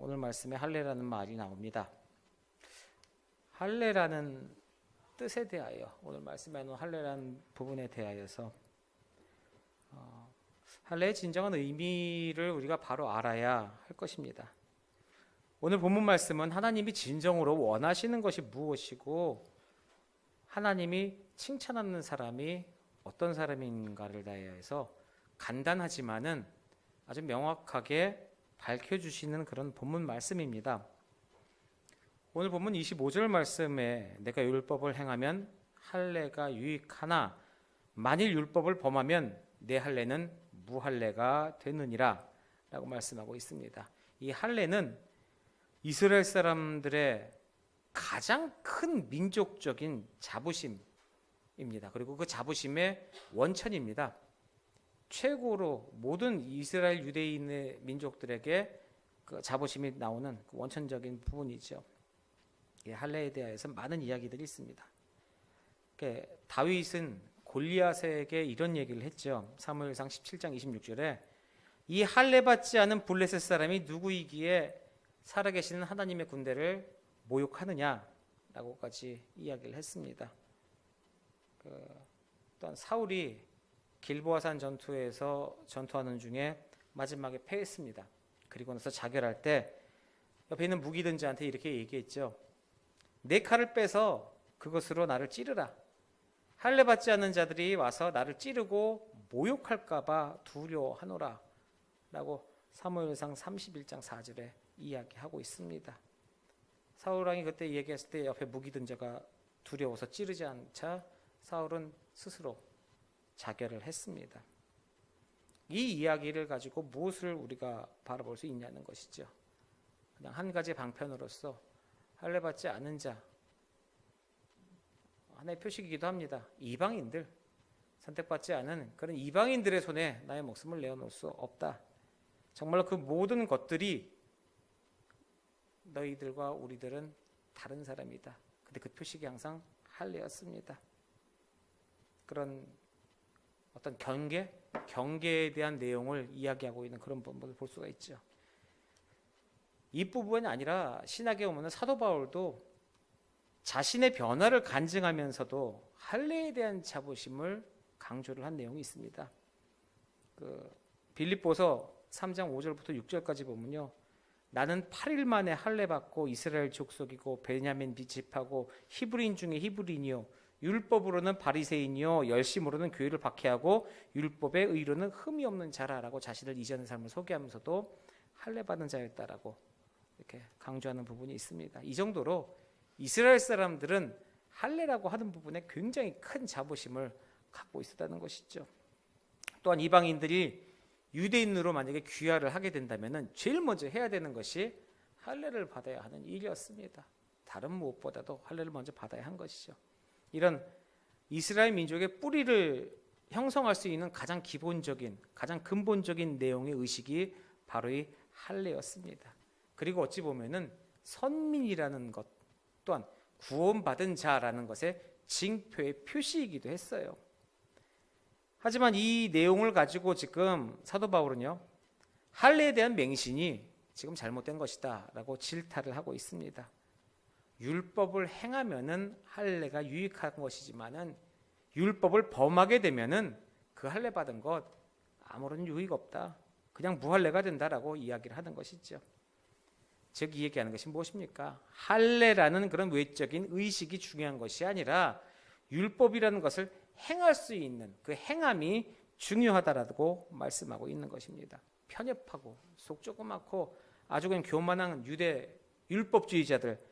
오늘 말씀에 할례라는 말이 나옵니다. 할례라는 뜻에 대하여 오늘 말씀에 나온 할례라는 부분에 대하여서 할례의 진정한 의미를 우리가 바로 알아야 할 것입니다. 오늘 본문 말씀은 하나님이 진정으로 원하시는 것이 무엇이고 하나님이 칭찬하는 사람이 어떤 사람인가를 대하여서 간단하지만은 아주 명확하게 밝혀주시는 그런 본문 말씀입니다. 오늘 본문 25절 말씀에 내가 율법을 행하면 할례가 유익하나 만일 율법을 범하면 내 할례는 무할례가 되느니라 라고 말씀하고 있습니다. 이 할례는 이스라엘 사람들의 가장 큰 민족적인 자부심입니다. 그리고 그 자부심의 원천입니다. 최고로 모든 이스라엘 유대인의 민족들에게 그 자부심이 나오는 그 원천적인 부분이죠. 이 할례에 대해서 많은 이야기들이 있습니다. 다윗은 골리앗에게 이런 얘기를 했죠. 사무엘상 17장 26절에 이 할례 받지 않은 블레셋 사람이 누구이기에 살아계시는 하나님의 군대를 모욕하느냐라고까지 이야기를 했습니다. 또한 사울이 길보아산 전투에서 전투하는 중에 마지막에 패했습니다. 그리고 나서 자결할 때 옆에 있는 무기든지한테 이렇게 얘기했죠. 내 칼을 빼서 그것으로 나를 찌르라. 할례 받지 않는 자들이 와서 나를 찌르고 모욕할까 봐 두려워하노라 라고 사무엘상 31장 4절에 이야기하고 있습니다. 사울왕이 그때 얘기했을 때 옆에 무기든 자가 두려워서 찌르지 않자 사울은 스스로 자결을 했습니다. 이 이야기를 가지고 무엇을 우리가 바라볼 수 있냐는 것이죠. 그냥 한 가지 방편으로서 할례 받지 않은 자 하나의 표식이기도 합니다. 이방인들, 선택받지 않은 그런 이방인들의 손에 나의 목숨을 내어놓을 수 없다. 정말로 그 모든 것들이 너희들과 우리들은 다른 사람이다. 근데 그 표식이 항상 할례였습니다. 그런 어떤 경계에 대한 내용을 이야기하고 있는 그런 부분을 볼 수가 있죠. 이 부분이 아니라 신약에 보면 사도 바울도 자신의 변화를 간증하면서도 할례에 대한 자부심을 강조를 한 내용이 있습니다. 빌립보서 3장 5절부터 6절까지 보면요. 나는 8일 만에 할례 받고 이스라엘 족속이고 베냐민 지파고 히브리인 중에 히브리인이요 율법으로는 바리새인이요 열심으로는 교회를 박해하고 율법의 의로는 흠이 없는 자라라고 자신을 이전의 삶을 소개하면서도 할례 받은 자였다라고 이렇게 강조하는 부분이 있습니다. 이 정도로 이스라엘 사람들은 할례라고 하는 부분에 굉장히 큰 자부심을 갖고 있었다는 것이죠. 또한 이방인들이 유대인으로 만약에 귀화를 하게 된다면 제일 먼저 해야 되는 것이 할례를 받아야 하는 일이었습니다. 다른 무엇보다도 할례를 먼저 받아야 한 것이죠. 이런 이스라엘 민족의 뿌리를 형성할 수 있는 가장 기본적인, 가장 근본적인 내용의 의식이 바로 이 할례였습니다. 그리고 어찌 보면은 선민이라는 것 또한 구원받은 자라는 것의 징표의 표시이기도 했어요. 하지만 이 내용을 가지고 지금 사도 바울은요, 할례에 대한 맹신이 지금 잘못된 것이다 라고 질타를 하고 있습니다. 율법을 행하면은 할례가 유익한 것이지만은 율법을 범하게 되면은 그 할례 받은 것 아무런 유익 없다. 그냥 무할례가 된다라고 이야기를 하는 것이죠. 즉 이 얘기하는 것이 무엇입니까? 할례라는 그런 외적인 의식이 중요한 것이 아니라 율법이라는 것을 행할 수 있는 그 행함이 중요하다라고 말씀하고 있는 것입니다. 편협하고 속 조그맣고 아주 그냥 교만한 유대 율법주의자들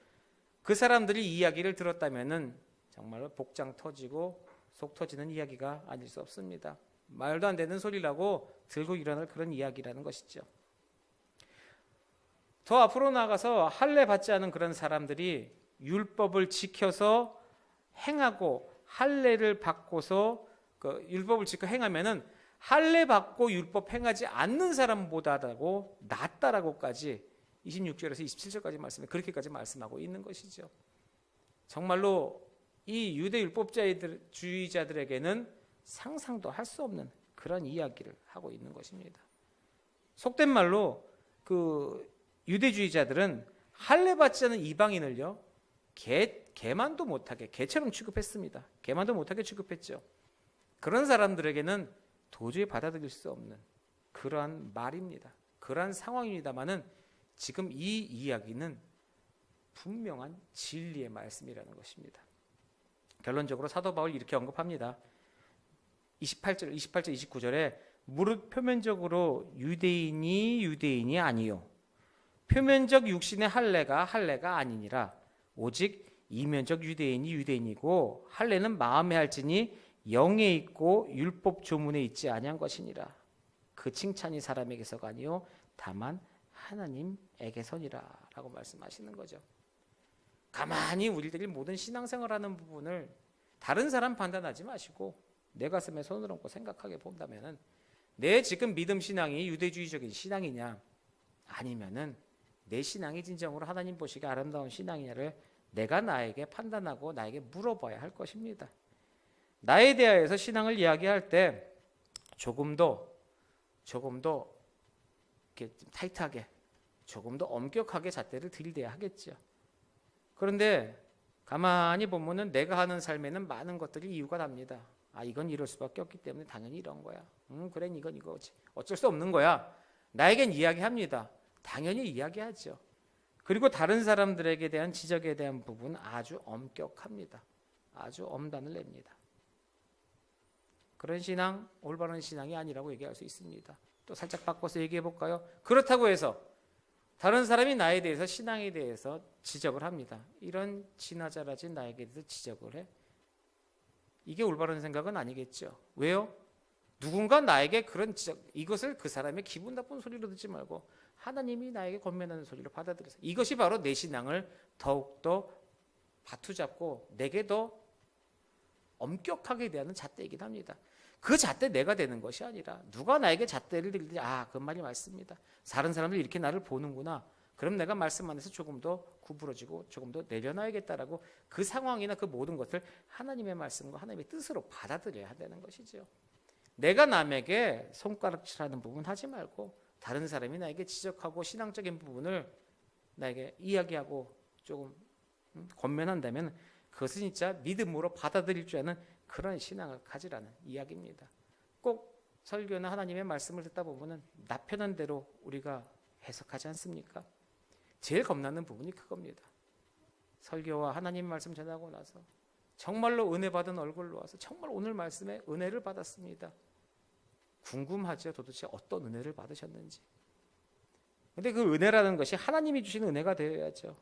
그 사람들이 이야기를 들었다면은 정말로 복장 터지고 속 터지는 이야기가 아닐 수 없습니다. 말도 안 되는 소리라고 들고 일어날 그런 이야기라는 것이죠. 더 앞으로 나가서 할례 받지 않은 그런 사람들이 율법을 지켜서 행하고 할례를 받고서 그 율법을 지켜 행하면은 할례 받고 율법 행하지 않는 사람보다도 낫다라고까지 26절에서 27절까지 말씀에 그렇게까지 말씀하고 있는 것이죠. 정말로 이 유대 율법주의자들에게는 상상도 할 수 없는 그런 이야기를 하고 있는 것입니다. 속된 말로 유대주의자들은 할례 받지 않은 이방인을요, 개만도 못하게, 개처럼 취급했습니다. 개만도 못하게 취급했죠. 그런 사람들에게는 도저히 받아들일 수 없는 그러한 말입니다. 그러한 상황입니다만은 지금 이 이야기는 분명한 진리의 말씀이라는 것입니다. 결론적으로 사도 바울이 이렇게 언급합니다. 28절, 29절에 무릇 표면적으로 유대인이 아니요 표면적 육신의 할례가 아니니라. 오직 이면적 유대인이 유대인이고 할례는 마음에 할지니 영에 있고 율법 조문에 있지 아니한 것이니라. 그 칭찬이 사람에게서가 아니요 다만 하나님에게서니라 라고 말씀하시는 거죠. 가만히 우리들이 모든 신앙생활하는 부분을 다른 사람 판단하지 마시고 내 가슴에 손을 얹고 생각하게 본다면은 내 지금 믿음 신앙이 유대주의적인 신앙이냐 아니면은 내 신앙이 진정으로 하나님 보시기에 아름다운 신앙이냐를 내가 나에게 판단하고 나에게 물어봐야 할 것입니다. 나에 대하여서 신앙을 이야기할 때 조금 더 이렇게 타이트하게, 조금 더 엄격하게 잣대를 들이대야 하겠죠. 그런데 가만히 보면은 내가 하는 삶에는 많은 것들이 이유가 납니다. 아, 이건 이럴 수밖에 없기 때문에 당연히 이런 거야. 그래, 이건 이거지. 어쩔 수 없는 거야. 나에겐 이야기합니다. 당연히 이야기하죠. 그리고 다른 사람들에게 대한 지적에 대한 부분은 아주 엄격합니다. 아주 엄단을 냅니다. 그런 신앙, 올바른 신앙이 아니라고 얘기할 수 있습니다. 또 살짝 바꿔서 얘기해 볼까요? 그렇다고 해서 다른 사람이 나에 대해서, 신앙에 대해서 지적을 합니다. 이런 지나자라진 나에게 대해서 지적을 해? 이게 올바른 생각은 아니겠죠. 왜요? 누군가 나에게 그런 지적, 이것을 그 사람의 기분 나쁜 소리로 듣지 말고 하나님이 나에게 권면하는 소리로 받아들여서, 이것이 바로 내 신앙을 더욱더 바투잡고 내게 더 엄격하게 대하는 잣대이긴 합니다. 그 잣대 내가 되는 것이 아니라 누가 나에게 잣대를 들더니 그 말이 맞습니다. 다른 사람들이 이렇게 나를 보는구나. 그럼 내가 말씀 안에서 조금 더 구부러지고 조금 더 내려놔야겠다라고 그 상황이나 그 모든 것을 하나님의 말씀과 하나님의 뜻으로 받아들여야 한다는 것이죠. 내가 남에게 손가락질하는 부분 하지 말고 다른 사람이 나에게 지적하고 신앙적인 부분을 나에게 이야기하고 조금 권면한다면 그것은 진짜 믿음으로 받아들일 줄 아는 그런 신앙을 가지라는 이야기입니다. 꼭 설교나 하나님의 말씀을 듣다 보면 나 편한 대로 우리가 해석하지 않습니까? 제일 겁나는 부분이 그겁니다. 설교와 하나님 말씀 전하고 나서 정말로 은혜 받은 얼굴로 와서 정말 오늘 말씀에 은혜를 받았습니다. 궁금하죠. 도대체 어떤 은혜를 받으셨는지. 근데 그 은혜라는 것이 하나님이 주신 은혜가 되어야죠.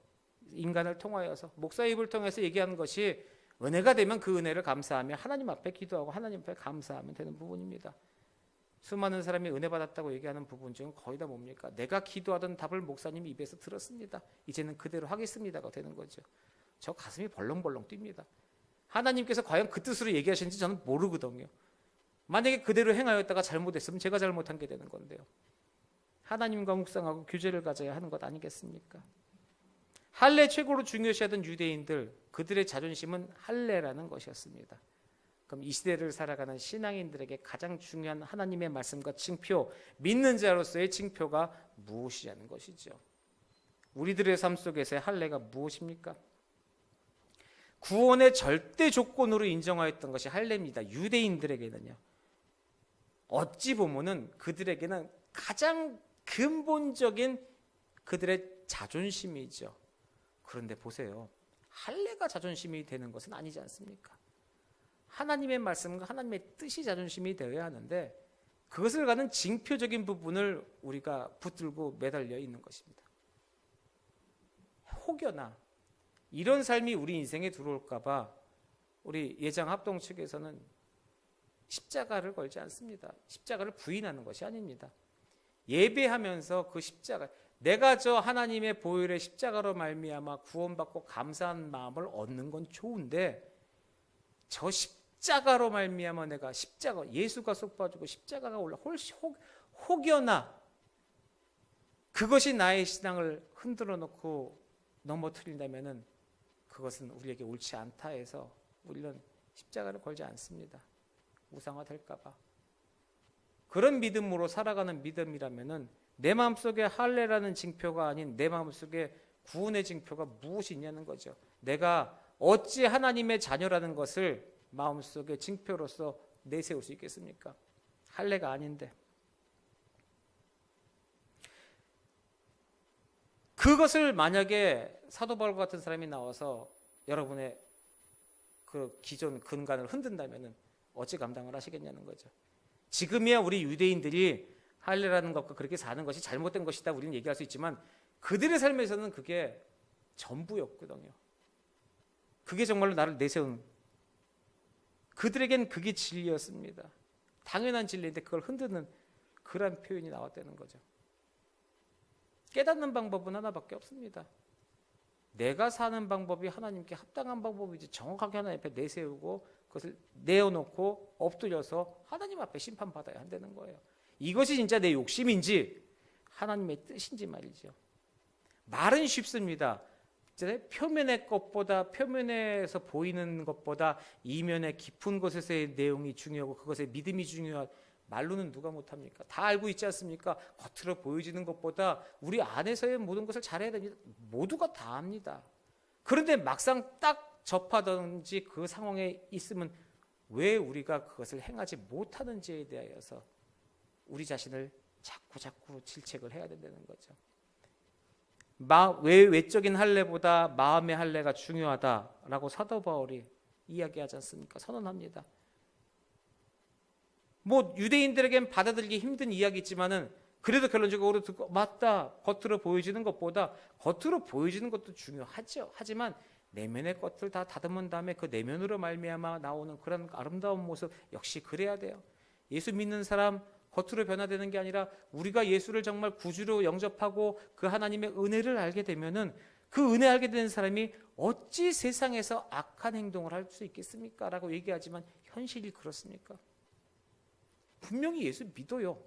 인간을 통하여서, 목사 입을 통해서 얘기하는 것이 은혜가 되면 그 은혜를 감사하며 하나님 앞에 기도하고 하나님 앞에 감사하면 되는 부분입니다. 수많은 사람이 은혜 받았다고 얘기하는 부분 중에 거의 다 뭡니까? 내가 기도하던 답을 목사님 입에서 들었습니다. 이제는 그대로 하겠습니다가 되는 거죠. 저 가슴이 벌렁벌렁 뜁니다. 하나님께서 과연 그 뜻으로 얘기하시는지 저는 모르거든요. 만약에 그대로 행하였다가 잘못했으면 제가 잘못한 게 되는 건데요. 하나님과 묵상하고 교제를 가져야 하는 것 아니겠습니까? 할례 최고로 중요시하던 유대인들, 그들의 자존심은 할례라는 것이었습니다. 그럼 이 시대를 살아가는 신앙인들에게 가장 중요한 하나님의 말씀과 징표, 믿는 자로서의 징표가 무엇이냐는 것이죠. 우리들의 삶 속에서의 할례가 무엇입니까? 구원의 절대 조건으로 인정하였던 것이 할례입니다. 유대인들에게는요. 어찌 보면은 그들에게는 가장 근본적인 그들의 자존심이죠. 그런데 보세요. 할례가 자존심이 되는 것은 아니지 않습니까? 하나님의 말씀과 하나님의 뜻이 자존심이 되어야 하는데 그것을 가는 징표적인 부분을 우리가 붙들고 매달려 있는 것입니다. 혹여나 이런 삶이 우리 인생에 들어올까 봐 우리 예장 합동 측에서는 십자가를 걸지 않습니다. 십자가를 부인하는 것이 아닙니다. 예배하면서 그 십자가, 내가 저 하나님의 보혈의 십자가로 말미암아 구원받고 감사한 마음을 얻는 건 좋은데 저 십자가로 말미암아 내가 십자가, 예수가 속 빠지고 십자가가 올라 혹여나 그것이 나의 신앙을 흔들어 놓고 넘어뜨린다면은 그것은 우리에게 옳지 않다 해서 우리는 십자가를 걸지 않습니다. 우상화될까 봐. 그런 믿음으로 살아가는 믿음이라면은 내 마음속에 할례라는 징표가 아닌 내 마음속에 구원의 징표가 무엇이 있냐는 거죠. 내가 어찌 하나님의 자녀라는 것을 마음속에 징표로서 내세울 수 있겠습니까? 할례가 아닌데. 그것을 만약에 사도 바울 같은 사람이 나와서 여러분의 그 기존 근간을 흔든다면 어찌 감당을 하시겠냐는 거죠. 지금이야 우리 유대인들이 할례라는 것과 그렇게 사는 것이 잘못된 것이다 우리는 얘기할 수 있지만 그들의 삶에서는 그게 전부였거든요. 그게 정말로 나를 내세운, 그들에겐 그게 진리였습니다. 당연한 진리인데 그걸 흔드는 그런 표현이 나왔다는 거죠. 깨닫는 방법은 하나밖에 없습니다. 내가 사는 방법이 하나님께 합당한 방법이지 정확하게 하나님 앞에 내세우고 그것을 내어놓고 엎드려서 하나님 앞에 심판받아야 한다는 거예요. 이것이 진짜 내 욕심인지 하나님의 뜻인지 말이죠. 말은 쉽습니다. 표면의 것보다, 표면에서 보이는 것보다 이면의 깊은 곳에서의 내용이 중요하고 그것의 믿음이 중요한, 말로는 누가 못합니까? 다 알고 있지 않습니까? 겉으로 보여지는 것보다 우리 안에서의 모든 것을 잘해야 됩니다. 모두가 다 압니다. 그런데 막상 딱 접하든지 그 상황에 있으면 왜 우리가 그것을 행하지 못하는지에 대하여서 우리 자신을 자꾸 질책을 해야 된다는 거죠. 외적인 할례보다 마음의 할례가 중요하다라고 사도 바울이 이야기하지 않습니까? 선언합니다. 뭐 유대인들에겐 받아들이기 힘든 이야기지만은 그래도 결론적으로 듣고 맞다. 겉으로 보여지는 것보다 겉으로 보여지는 것도 중요하죠. 하지만 내면의 것들 다 다듬은 다음에 그 내면으로 말미암아 나오는 그런 아름다운 모습 역시 그래야 돼요. 예수 믿는 사람 겉으로 변화되는 게 아니라 우리가 예수를 정말 구주로 영접하고 그 하나님의 은혜를 알게 되면은 그 은혜 알게 되는 사람이 어찌 세상에서 악한 행동을 할 수 있겠습니까? 라고 얘기하지만 현실이 그렇습니까? 분명히 예수 믿어요.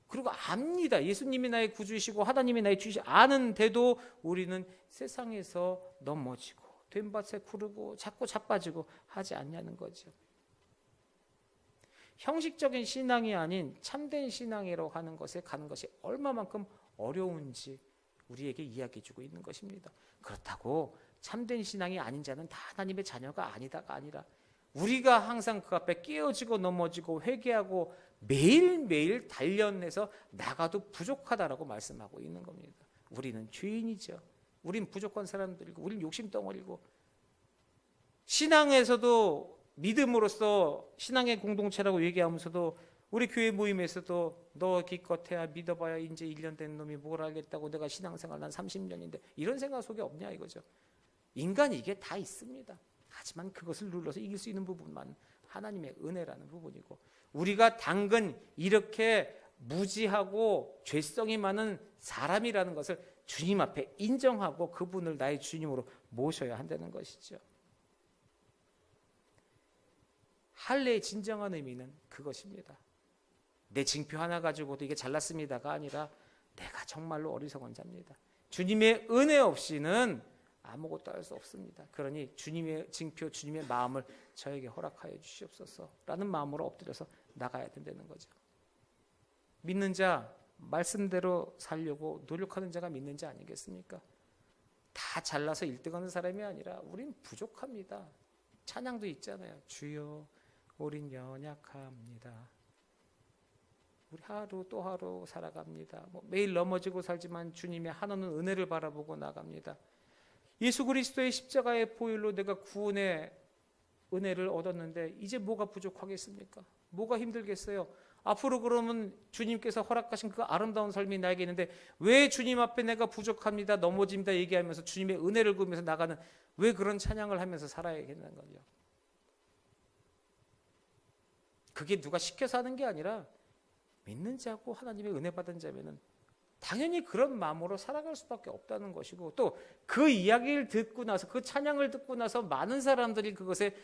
그리고 압니다. 예수님이 나의 구주이시고 하나님이 나의 주이시 아는데도 우리는 세상에서 넘어지고 된밭에 구르고 자꾸 자빠지고 하지 않냐는 거죠. 형식적인 신앙이 아닌 참된 신앙으로 가는 것에 가는 것이 얼마만큼 어려운지 우리에게 이야기해 주고 있는 것입니다. 그렇다고 참된 신앙이 아닌 자는 다 하나님의 자녀가 아니다가 아니라 우리가 항상 그 앞에 깨어지고 넘어지고 회개하고 매일매일 단련해서 나가도 부족하다라고 말씀하고 있는 겁니다. 우리는 죄인이죠. 우린 부족한 사람들이고 우린 욕심덩어리고 신앙에서도 믿음으로써 신앙의 공동체라고 얘기하면서도 우리 교회 모임에서도 너 기껏해야 믿어봐야 이제 1년 된 놈이 뭘 알겠다고 내가 신앙생활 난 30년인데 이런 생각 속에 없냐 이거죠. 인간이 이게 다 있습니다. 하지만 그것을 눌러서 이길 수 있는 부분만 하나님의 은혜라는 부분이고 우리가 당근 이렇게 무지하고 죄성이 많은 사람이라는 것을 주님 앞에 인정하고 그분을 나의 주님으로 모셔야 한다는 것이죠. 할례의 진정한 의미는 그것입니다. 내 징표 하나 가지고도 이게 잘났습니다가 아니라 내가 정말로 어리석은 자입니다. 주님의 은혜 없이는 아무것도 할 수 없습니다. 그러니 주님의 징표, 주님의 마음을 저에게 허락하여 주시옵소서라는 마음으로 엎드려서 나가야 된다는 거죠. 믿는 자, 말씀대로 살려고 노력하는 자가 믿는 자 아니겠습니까? 다 잘나서 1등하는 사람이 아니라 우린 부족합니다. 찬양도 있잖아요. 주여 우린 연약합니다. 우리 하루 또 하루 살아갑니다. 매일 넘어지고 살지만 주님의 한없는 은혜를 바라보고 나갑니다. 예수 그리스도의 십자가의 보혈로 내가 구원의 은혜를 얻었는데 이제 뭐가 부족하겠습니까? 뭐가 힘들겠어요? 앞으로 그러면 주님께서 허락하신 그 아름다운 삶이 나에게 있는데 왜 주님 앞에 내가 부족합니다, 넘어집니다 얘기하면서 주님의 은혜를 구하면서 나가는 왜 그런 찬양을 하면서 살아야겠는 거죠? 그게 누가 시켜서 하는 게 아니라 믿는 자고 하나님의 은혜 받은 자면은 당연히 그런 마음으로 살아갈 수밖에 없다는 것이고 또 그 이야기를 듣고 나서 그 찬양을 듣고 나서 많은 사람들이 그것에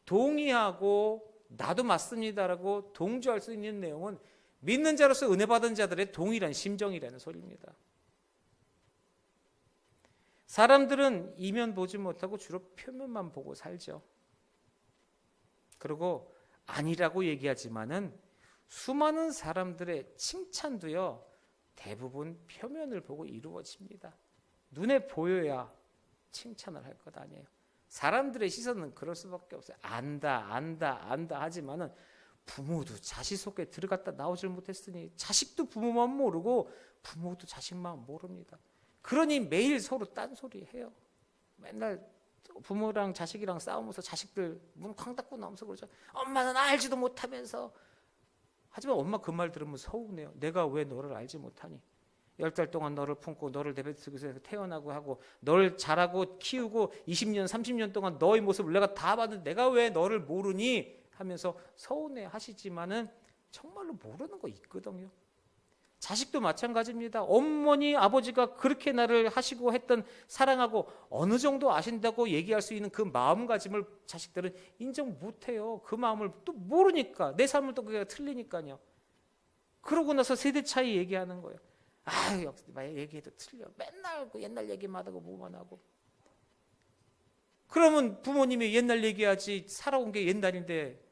동의하고 나도 맞습니다라고 동조할 수 있는 내용은 믿는 자로서 은혜 받은 자들의 동일한 심정이라는 소리입니다. 사람들은 이면 보지 못하고 주로 표면만 보고 살죠. 그리고 아니라고 얘기하지만은 수많은 사람들의 칭찬도요 대부분 표면을 보고 이루어집니다. 눈에 보여야 칭찬을 할 것 아니에요. 사람들의 시선은 그럴 수밖에 없어요. 안다 하지만은 부모도 자식 속에 들어갔다 나오질 못했으니 자식도 부모만 모르고 부모도 자식만 모릅니다. 그러니 매일 서로 딴소리 해요. 맨날 부모랑 자식이랑 싸우면서 자식들 문 쾅 닫고 나오면서 그러죠. 엄마는 알지도 못하면서. 하지만 엄마 그 말 들으면 서운해요. 내가 왜 너를 알지 못하니? 10달 동안 너를 품고 너를 내뱉으면서 태어나고 하고 널 자라고 키우고 20년 30년 동안 너의 모습을 내가 다 봤는데 내가 왜 너를 모르니? 하면서 서운해 하시지만은 정말로 모르는 거 있거든요. 자식도 마찬가지입니다. 어머니 아버지가 그렇게 나를 하시고 했던 사랑하고 어느 정도 아신다고 얘기할 수 있는 그 마음가짐을 자식들은 인정 못해요. 그 마음을 또 모르니까 내 삶은 또 그게 틀리니까요. 그러고 나서 세대 차이 얘기하는 거예요. 얘기해도 틀려. 맨날 그 옛날 얘기만 하고 뭐만 하고. 그러면 부모님이 옛날 얘기하지 살아온 게 옛날인데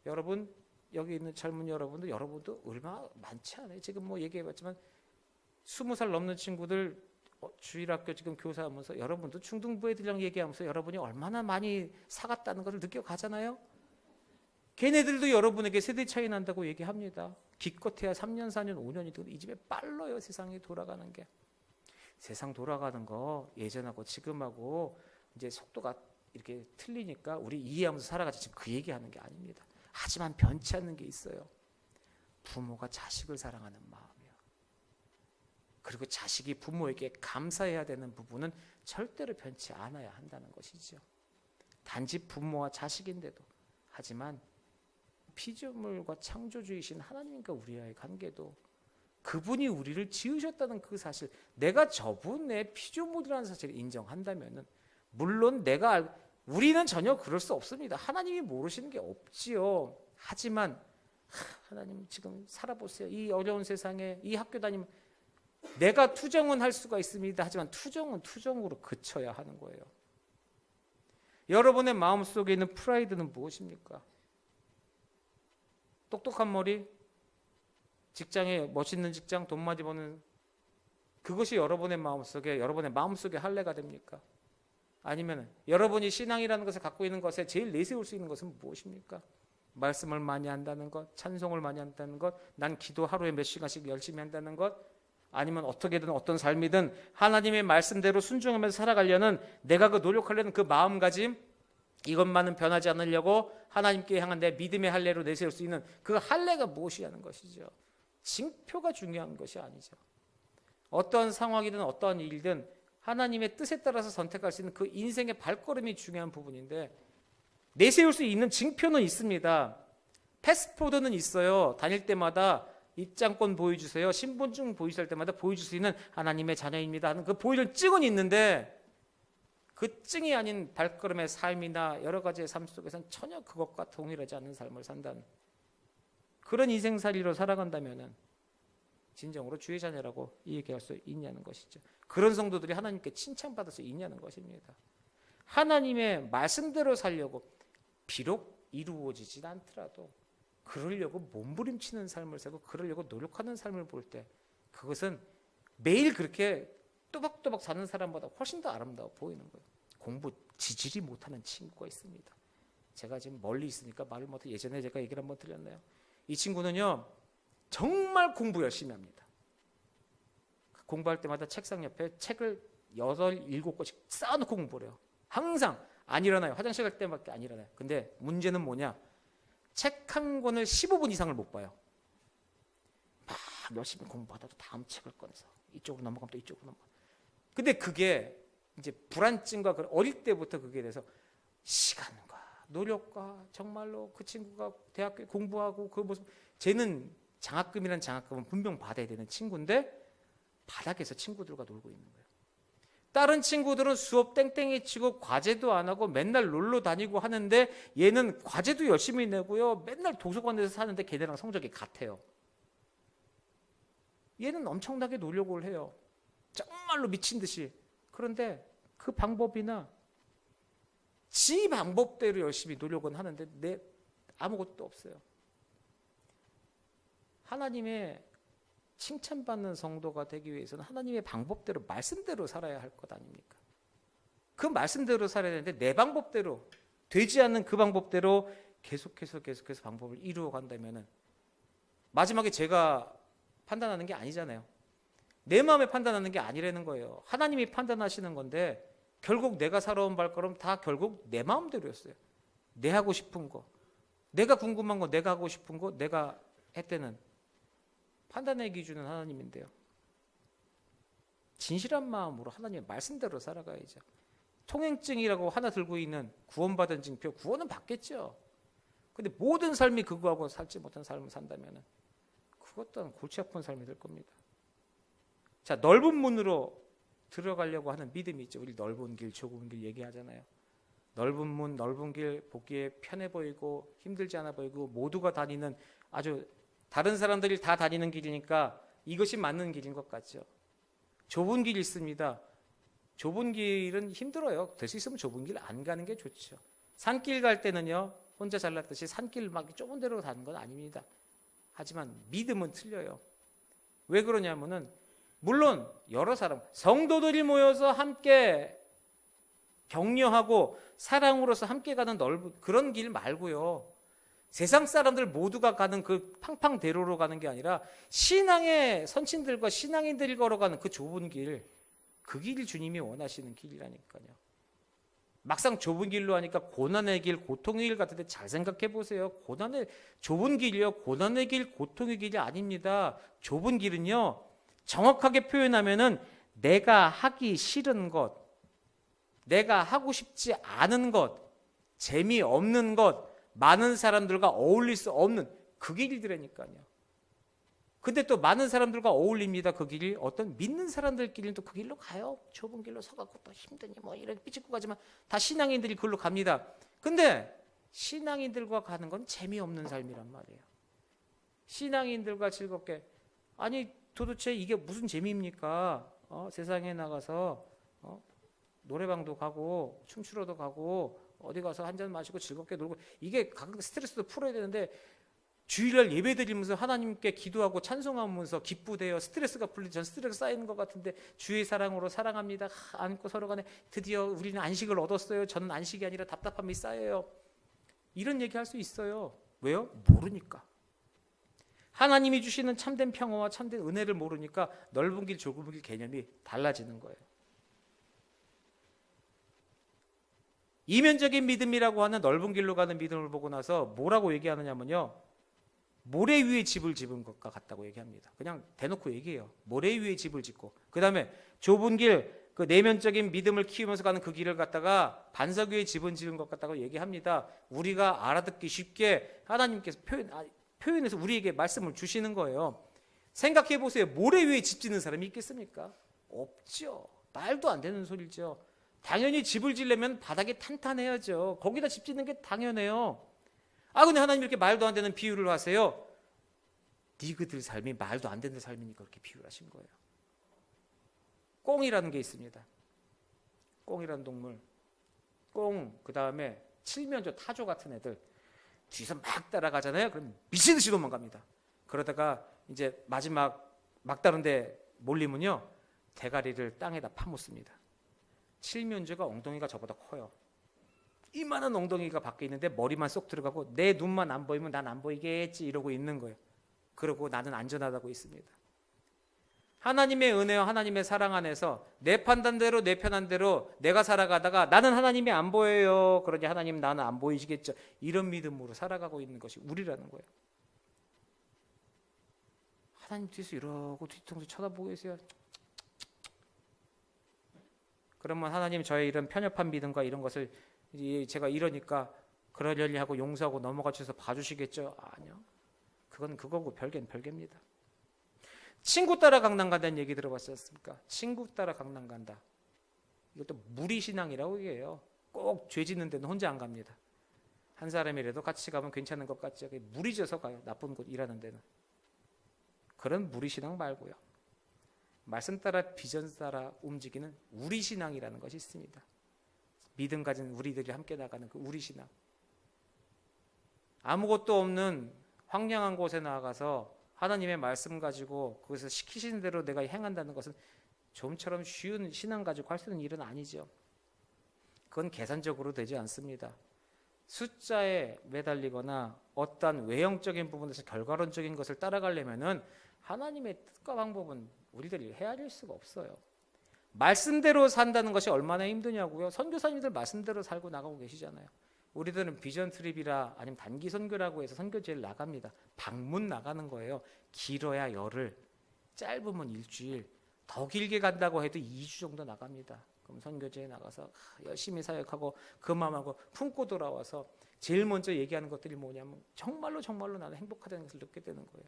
여러분 여기 있는 젊은 여러분도 얼마 많지 않아요. 지금 뭐 얘기해봤지만 20살 넘는 친구들 주일학교 지금 교사하면서 여러분도 중등부 애들이랑 얘기하면서 여러분이 얼마나 많이 사갔다는 것을 느껴가잖아요. 걔네들도 여러분에게 세대 차이 난다고 얘기합니다. 기껏해야 3년 4년 5년이든 이 집에 빨라요. 세상이 돌아가는 게. 세상 돌아가는 거 예전하고 지금하고 이제 속도가 이렇게 틀리니까 우리 이해하면서 살아가지 지금 그 얘기하는 게 아닙니다. 하지만 변치 않는 게 있어요. 부모가 자식을 사랑하는 마음이요. 그리고 자식이 부모에게 감사해야 되는 부분은 절대로 변치 않아야 한다는 것이죠. 단지 부모와 자식인데도. 하지만 피조물과 창조주이신 하나님과 우리와의 관계도 그분이 우리를 지으셨다는 그 사실, 내가 저분의 피조물이라는 사실을 인정한다면은 물론 우리는 전혀 그럴 수 없습니다. 하나님이 모르시는 게 없지요. 하지만 하나님 지금 살아보세요. 이 어려운 세상에 이 학교 다니면 내가 투정은 할 수가 있습니다. 하지만 투정은 투정으로 그쳐야 하는 거예요. 여러분의 마음속에 있는 프라이드는 무엇입니까? 똑똑한 머리, 직장에 멋있는 직장, 돈 많이 버는 그것이 여러분의 마음속에 할례가 됩니까? 아니면 여러분이 신앙이라는 것을 갖고 있는 것에 제일 내세울 수 있는 것은 무엇입니까? 말씀을 많이 한다는 것, 찬송을 많이 한다는 것, 난 기도 하루에 몇 시간씩 열심히 한다는 것, 아니면 어떻게든 어떤 삶이든 하나님의 말씀대로 순종하면서 살아가려는 내가 그 노력하려는 그 마음가짐, 이것만은 변하지 않으려고 하나님께 향한 내 믿음의 할례로 내세울 수 있는 그 할례가 무엇이냐는 것이죠. 징표가 중요한 것이 아니죠. 어떠한 상황이든 어떠한 일이든 하나님의 뜻에 따라서 선택할 수 있는 그 인생의 발걸음이 중요한 부분인데 내세울 수 있는 징표는 있습니다. 패스포드는 있어요. 다닐 때마다 입장권 보여주세요. 신분증 보여줄 때마다 보여줄 수 있는 하나님의 자녀입니다 하는 그 보여줄 증은 있는데 그 증이 아닌 발걸음의 삶이나 여러 가지의 삶 속에서는 전혀 그것과 동일하지 않는 삶을 산다는 그런 인생살이로 살아간다면 진정으로 주의 자녀라고 얘기할 수 있냐는 것이죠. 그런 성도들이 하나님께 칭찬받을 수 있냐는 것입니다. 하나님의 말씀대로 살려고 비록 이루어지진 않더라도 그러려고 몸부림치는 삶을 살고 그러려고 노력하는 삶을 볼 때 그것은 매일 그렇게 또박또박 사는 사람보다 훨씬 더 아름다워 보이는 거예요. 공부 지질이 못하는 친구가 있습니다. 제가 지금 멀리 있으니까 말을 못해. 예전에 제가 얘기를 한번 드렸나요? 이 친구는요 정말 공부 열심히 합니다. 공부할 때마다 책상 옆에 책을 6, 7권씩 쌓아놓고 공부를 해요. 항상 안 일어나요. 화장실 갈 때밖에 안 일어나요. 근데 문제는 뭐냐? 책 한 권을 15분 이상을 못 봐요. 막 열심히 공부하다가 다음 책을 꺼내서 이쪽으로 넘어가면 또 이쪽으로 넘어가. 근데 그게 이제 불안증과 어릴 때부터 그게 돼서 시간과 노력과 정말로 그 친구가 대학교에 공부하고 그 모습, 쟤는 장학금이라는 장학금은 분명 받아야 되는 친구인데 바닥에서 친구들과 놀고 있는 거예요. 다른 친구들은 수업 땡땡이 치고 과제도 안 하고 맨날 놀러 다니고 하는데 얘는 과제도 열심히 내고요. 맨날 도서관에서 사는데 걔네랑 성적이 같아요. 얘는 엄청나게 노력을 해요. 정말로 미친 듯이. 그런데 그 방법이나 지 방법대로 열심히 노력은 하는데 아무것도 없어요. 하나님의 칭찬받는 성도가 되기 위해서는 하나님의 방법대로 말씀대로 살아야 할 것 아닙니까? 그 말씀대로 살아야 되는데 내 방법대로 되지 않는 그 방법대로 계속해서 방법을 이루어 간다면은 마지막에 제가 판단하는 게 아니잖아요. 내 마음에 판단하는 게 아니라는 거예요. 하나님이 판단하시는 건데 결국 내가 살아온 발걸음 다 결국 내 마음대로였어요. 내 하고 싶은 거, 내가 궁금한 거, 내가 하고 싶은 거, 내가 했대는 판단의 기준은 하나님인데요. 진실한 마음으로 하나님의 말씀대로 살아가야죠. 통행증이라고 하나 들고 있는 구원받은 증표, 구원은 받겠죠. 근데 모든 삶이 그거하고 살지 못한 삶을 산다면 그것 또한 골치 아픈 삶이 될 겁니다. 자, 넓은 문으로 들어가려고 하는 믿음이 있죠. 우리 넓은 길, 좁은 길 얘기하잖아요. 넓은 문, 넓은 길 보기에 편해 보이고 힘들지 않아 보이고 모두가 다니는 아주 다른 사람들이 다 다니는 길이니까 이것이 맞는 길인 것 같죠. 좁은 길이 있습니다. 좁은 길은 힘들어요. 될 수 있으면 좁은 길 안 가는 게 좋죠. 산길 갈 때는요, 혼자 잘났듯이 산길 막 좁은 데로 가는 건 아닙니다. 하지만 믿음은 틀려요. 왜 그러냐면은 물론 여러 사람, 성도들이 모여서 함께 격려하고 사랑으로서 함께 가는 넓은 그런 길 말고요. 세상 사람들 모두가 가는 그 팡팡대로로 가는 게 아니라 신앙의 선친들과 신앙인들이 걸어가는 그 좁은 길, 그 길이 주님이 원하시는 길이라니까요. 막상 좁은 길로 하니까 고난의 길, 고통의 길 같은데 잘 생각해 보세요. 고난의 좁은 길이요, 고난의 길, 고통의 길이 아닙니다. 좁은 길은요, 정확하게 표현하면은 내가 하기 싫은 것, 내가 하고 싶지 않은 것, 재미없는 것, 많은 사람들과 어울릴 수 없는 그 길이라니까요. 근데 또 많은 사람들과 어울립니다. 그 길이 어떤 믿는 사람들끼리는 또 그 길로 가요. 좁은 길로 서갖고 또 힘드니 뭐 이렇게 삐집고 가지만 다 신앙인들이 그걸로 갑니다. 근데 신앙인들과 가는 건 재미없는 삶이란 말이에요. 신앙인들과 즐겁게, 아니 도대체 이게 무슨 재미입니까? 세상에 나가서 노래방도 가고 춤추러도 가고 어디 가서 한잔 마시고 즐겁게 놀고, 이게 가끔 스트레스도 풀어야 되는데 주일날 예배드리면서 하나님께 기도하고 찬송하면서 기쁘대요. 스트레스가 풀리지. 전 스트레스 쌓이는 것 같은데 주의 사랑으로 사랑합니다. 안고 서로 간에 드디어 우리는 안식을 얻었어요. 저는 안식이 아니라 답답함이 쌓여요. 이런 얘기할 수 있어요. 왜요? 모르니까. 하나님이 주시는 참된 평화와 참된 은혜를 모르니까 넓은 길, 좁은 길 개념이 달라지는 거예요. 이면적인 믿음이라고 하는 넓은 길로 가는 믿음을 보고 나서 뭐라고 얘기하느냐면요, 모래 위에 집을 짓은 것과 같다고 얘기합니다. 그냥 대놓고 얘기해요. 모래 위에 집을 짓고, 그 다음에 좁은 길, 그 내면적인 믿음을 키우면서 가는 그 길을 갖다가 반석 위에 집은 지은 것 같다고 얘기합니다. 우리가 알아듣기 쉽게 하나님께서 표현해서 우리에게 말씀을 주시는 거예요. 생각해 보세요. 모래 위에 집 짓는 사람이 있겠습니까? 없죠. 말도 안 되는 소리죠. 당연히 집을 지려면 바닥이 탄탄해야죠. 거기다 집 짓는 게 당연해요. 근데 하나님 이렇게 말도 안 되는 비유를 하세요. 니그들 삶이 말도 안 되는 삶이니까 그렇게 비유를 하신 거예요. 꽁이라는 게 있습니다. 꽁이라는 동물. 꽁, 그 다음에 칠면조, 타조 같은 애들 뒤에서 막 따라가잖아요. 그럼 미친 듯이 도망갑니다. 그러다가 이제 마지막 막다른데 몰리면요, 대가리를 땅에다 파묻습니다. 칠면조가 엉덩이가 저보다 커요. 이만한 엉덩이가 밖에 있는데 머리만 쏙 들어가고 내 눈만 안 보이면 난 안 보이겠지 이러고 있는 거예요. 그러고 나는 안전하다고 있습니다. 하나님의 은혜와 하나님의 사랑 안에서 내 판단대로 내 편한 대로 내가 살아가다가 나는 하나님이 안 보여요. 그러니 하나님 나는 안 보이시겠죠. 이런 믿음으로 살아가고 있는 것이 우리라는 거예요. 하나님 뒤에서 이러고 뒤통수 쳐다보고 계세요. 그러면 하나님 저의 이런 편협한 믿음과 이런 것을 제가 이러니까 그러려니 하고 용서하고 넘어가 주셔서 봐주시겠죠? 아니요. 그건 그거고 별개는 별개입니다. 친구 따라 강남 간다는 얘기 들어봤지 않습니까? 친구 따라 강남 간다. 이것도 무리신앙이라고 얘기해요. 꼭 죄 짓는 데는 혼자 안 갑니다. 한 사람이라도 같이 가면 괜찮은 것 같죠. 무리져서 가요. 나쁜 곳 일하는 데는. 그런 무리신앙 말고요. 말씀 따라 비전 따라 움직이는 우리신앙이라는 것이 있습니다. 믿음 가진 우리들이 함께 나가는 그 우리신앙. 아무것도 없는 황량한 곳에 나가서 하나님의 말씀 가지고 그것을 시키신 대로 내가 행한다는 것은 좀처럼 쉬운 신앙 가지고 할 수 있는 일은 아니죠. 그건 계산적으로 되지 않습니다. 숫자에 매달리거나 어떤 외형적인 부분에서 결과론적인 것을 따라가려면은 하나님의 뜻과 방법은 우리들이 헤아릴 수가 없어요. 말씀대로 산다는 것이 얼마나 힘드냐고요. 선교사님들 말씀대로 살고 나가고 계시잖아요. 우리들은 비전 트립이라 아니면 단기 선교라고 해서 선교지를 나갑니다. 방문 나가는 거예요. 길어야 열흘, 짧으면 일주일, 더 길게 간다고 해도 2주 정도 나갑니다. 그럼 선교지에 나가서 열심히 사역하고 그 마음하고 품고 돌아와서 제일 먼저 얘기하는 것들이 뭐냐면 정말로 나는 행복하다는 것을 느끼게 되는 거예요.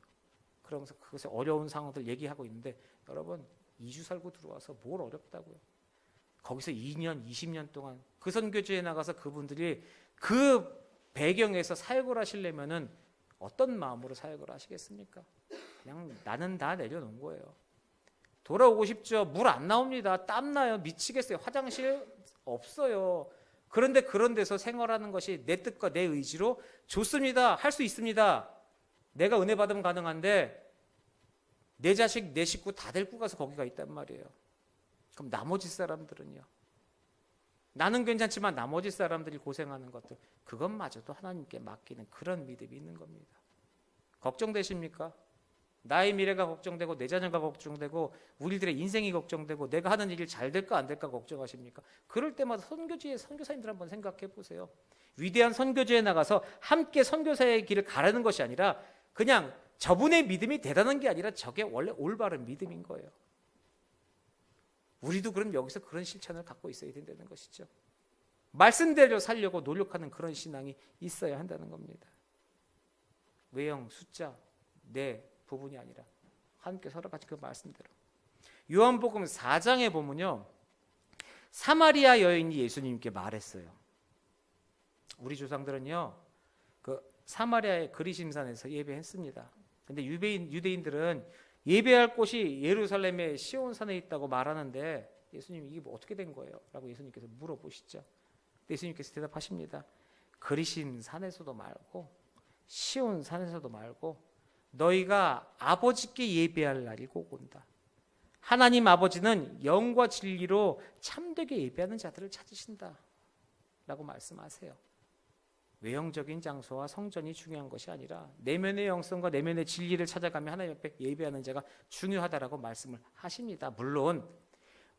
그러면서 그것에 어려운 상황들 얘기하고 있는데 여러분 2주 살고 들어와서 뭘 어렵다고요. 거기서 2년, 20년 동안 그 선교지에 나가서 그분들이 그 배경에서 사역을 하시려면은 어떤 마음으로 사역을 하시겠습니까? 그냥 나는 다 내려놓은 거예요. 돌아오고 싶죠. 물 안 나옵니다. 땀나요. 미치겠어요. 화장실 없어요. 그런데 그런 데서 생활하는 것이 내 뜻과 내 의지로 좋습니다. 할 수 있습니다. 내가 은혜 받으면 가능한데 내 자식, 내 식구 다 데리고 가서 거기가 있단 말이에요. 그럼 나머지 사람들은요? 나는 괜찮지만 나머지 사람들이 고생하는 것들, 그것마저도 하나님께 맡기는 그런 믿음이 있는 겁니다. 걱정되십니까? 나의 미래가 걱정되고 내 자녀가 걱정되고 우리들의 인생이 걱정되고 내가 하는 일이 잘 될까 안 될까 걱정하십니까? 그럴 때마다 선교지의 선교사님들 한번 생각해 보세요. 위대한 선교지에 나가서 함께 선교사의 길을 가라는 것이 아니라 그냥 저분의 믿음이 대단한 게 아니라 저게 원래 올바른 믿음인 거예요. 우리도 그럼 여기서 그런 실천을 갖고 있어야 된다는 것이죠. 말씀대로 살려고 노력하는 그런 신앙이 있어야 한다는 겁니다. 외형, 숫자, 내 부분이 아니라 함께 서로 같이 그 말씀대로. 요한복음 4장에 보면요, 사마리아 여인이 예수님께 말했어요. 우리 조상들은요, 그 사마리아의 그리심산에서 예배했습니다. 근데 유대인들은 예배할 곳이 예루살렘의 시온산에 있다고 말하는데 예수님이 이게 뭐 어떻게 된 거예요? 라고 예수님께서 물어보시죠. 예수님께서 대답하십니다. 그리심산에서도 말고 시온산에서도 말고 너희가 아버지께 예배할 날이 곧 온다. 하나님 아버지는 영과 진리로 참되게 예배하는 자들을 찾으신다 라고 말씀하세요. 외형적인 장소와 성전이 중요한 것이 아니라 내면의 영성과 내면의 진리를 찾아가며 하나님 앞에 예배하는 자가 중요하다라고 말씀을 하십니다. 물론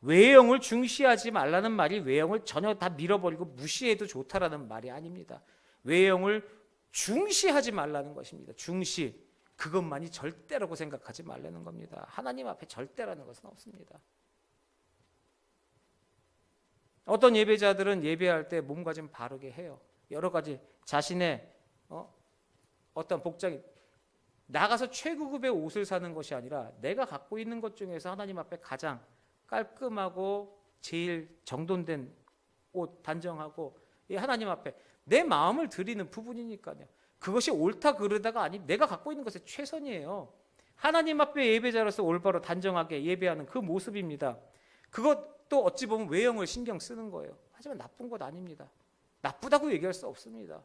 외형을 중시하지 말라는 말이 외형을 전혀 다 밀어버리고 무시해도 좋다라는 말이 아닙니다. 외형을 중시하지 말라는 것입니다. 중시, 그것만이 절대라고 생각하지 말라는 겁니다. 하나님 앞에 절대라는 것은 없습니다. 어떤 예배자들은 예배할 때 몸가짐 바르게 해요. 여러 가지 자신의 어떤 복장이 나가서 최고급의 옷을 사는 것이 아니라 내가 갖고 있는 것 중에서 하나님 앞에 가장 깔끔하고 제일 정돈된 옷 단정하고 하나님 앞에 내 마음을 드리는 부분이니까요. 그것이 옳다 그르다가 아니 내가 갖고 있는 것의 최선이에요. 하나님 앞에 예배자로서 올바로 단정하게 예배하는 그 모습입니다. 그것도 어찌 보면 외형을 신경 쓰는 거예요. 하지만 나쁜 것 아닙니다. 나쁘다고 얘기할 수 없습니다.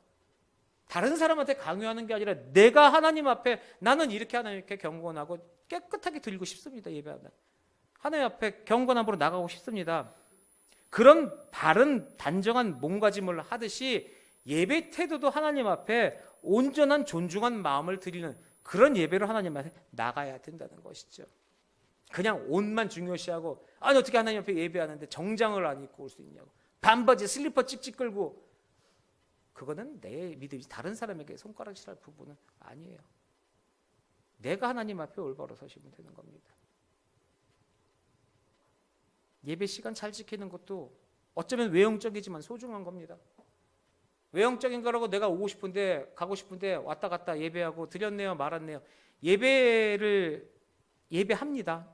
다른 사람한테 강요하는 게 아니라 내가 하나님 앞에 나는 이렇게 하나님께 경건하고 깨끗하게 드리고 싶습니다. 예배하다. 하나님 앞에 경건함으로 나가고 싶습니다. 그런 바른 단정한 몸가짐을 하듯이 예배 태도도 하나님 앞에 온전한 존중한 마음을 드리는 그런 예배로 하나님 앞에 나가야 된다는 것이죠. 그냥 옷만 중요시하고 아니 어떻게 하나님 앞에 예배하는데 정장을 안 입고 올 수 있냐고 반바지 슬리퍼 찍찍 끌고 그거는 내 믿음이 다른 사람에게 손가락질할 부분은 아니에요. 내가 하나님 앞에 올바로 서시면 되는 겁니다. 예배 시간 잘 지키는 것도 어쩌면 외형적이지만 소중한 겁니다. 외형적인 거라고 내가 오고 싶은데 가고 싶은데 왔다 갔다 예배하고 드렸네요 말았네요. 예배합니다.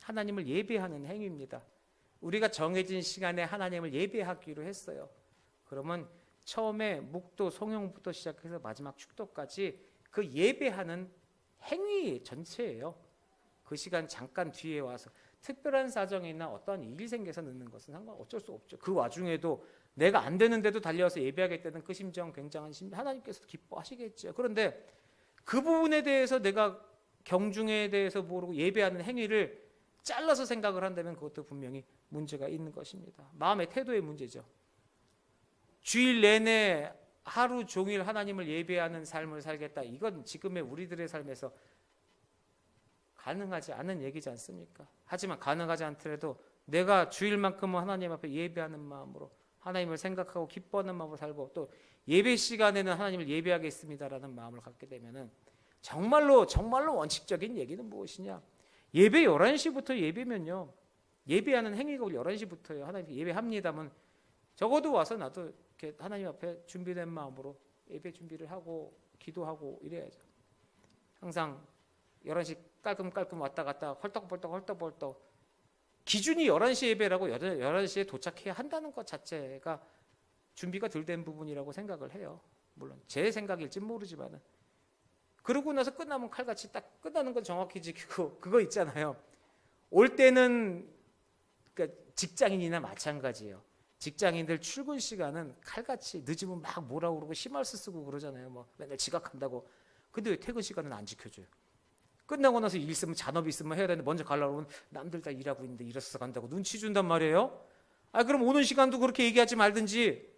하나님을 예배하는 행위입니다. 우리가 정해진 시간에 하나님을 예배하기로 했어요. 그러면 처음에 묵도 성령부터 시작해서 마지막 축도까지 그 예배하는 행위 전체예요. 그 시간 잠깐 뒤에 와서 특별한 사정이나 어떤 일이 생겨서 늦는 것은 어쩔 수 없죠. 그 와중에도 내가 안 되는데도 달려와서 예배하겠다는 그 심정 굉장한 심정 하나님께서도 기뻐하시겠죠. 그런데 그 부분에 대해서 내가 경중에 대해서 모르고 예배하는 행위를 잘라서 생각을 한다면 그것도 분명히 문제가 있는 것입니다. 마음의 태도의 문제죠. 주일 내내 하루 종일 하나님을 예배하는 삶을 살겠다. 이건 지금의 우리들의 삶에서 가능하지 않은 얘기지 않습니까? 하지만 가능하지 않더라도 내가 주일만큼은 하나님 앞에 예배하는 마음으로 하나님을 생각하고 기뻐하는 마음으로 살고 또 예배 시간에는 하나님을 예배하겠습니다라는 마음을 갖게 되면은 정말로 원칙적인 얘기는 무엇이냐? 예배 11시부터 예배면요. 예배하는 행위가 우리 11시부터예요. 하나님 예배합니다면 적어도 와서 나도 이렇게 하나님 앞에 준비된 마음으로 예배 준비를 하고 기도하고 이래야죠. 항상 11시 깔끔깔끔 왔다 갔다 헐떡벌떡 기준이 11시 예배라고 11시에 도착해야 한다는 것 자체가 준비가 덜 된 부분이라고 생각을 해요. 물론 제 생각일지 모르지만은 그러고 나서 끝나면 칼같이 딱 끝나는 건 정확히 지키고 그거 있잖아요. 올 때는 그러니까 직장인이나 마찬가지예요. 직장인들 출근 시간은 칼같이 늦으면 막 뭐라 그러고 심할수 쓰고 그러잖아요. 뭐 맨날 지각한다고. 근데 왜 퇴근 시간은 안 지켜줘요? 끝나고 나서 일 있으면 잔업이 있으면 해야 되는데 먼저 가려고 그러면 남들 다 일하고 있는데 일어서서 간다고 눈치 준단 말이에요. 그럼 오는 시간도 그렇게 얘기하지 말든지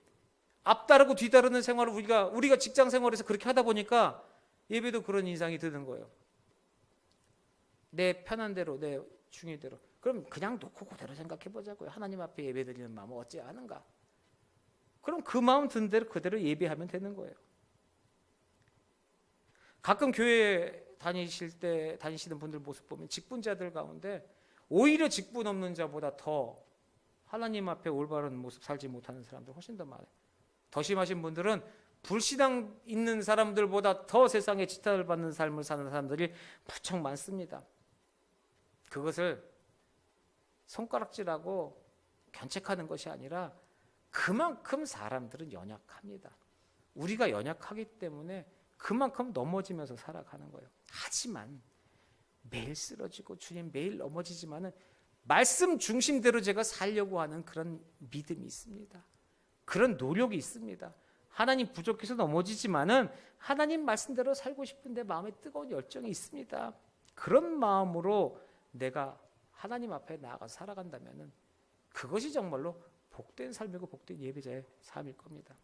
앞다르고 뒤다르는 생활을 우리가 직장 생활에서 그렇게 하다 보니까 예배도 그런 인상이 드는 거예요. 내 편한 대로 내 중의대로. 그럼 그냥 놓고 그대로 생각해 보자고요. 하나님 앞에 예배드리는 마음은 어찌 아는가? 그럼 그 마음 든 대로 그대로 예배하면 되는 거예요. 가끔 교회 다니시는 분들 모습 보면 직분자들 가운데 오히려 직분 없는 자보다 더 하나님 앞에 올바른 모습 살지 못하는 사람들 훨씬 더 많아요. 더 심하신 분들은 불신앙 있는 사람들보다 더 세상에 지탄을 받는 삶을 사는 사람들이 무척 많습니다. 그것을 손가락질하고 견책하는 것이 아니라 그만큼 사람들은 연약합니다. 우리가 연약하기 때문에 그만큼 넘어지면서 살아가는 거예요. 하지만 매일 쓰러지고 주님 매일 넘어지지만은 말씀 중심대로 제가 살려고 하는 그런 믿음이 있습니다. 그런 노력이 있습니다. 하나님 부족해서 넘어지지만은 하나님 말씀대로 살고 싶은데 마음에 뜨거운 열정이 있습니다. 그런 마음으로 내가 하나님 앞에 나아가서 살아간다면은 그것이 정말로 복된 삶이고 복된 예배자의 삶일 겁니다.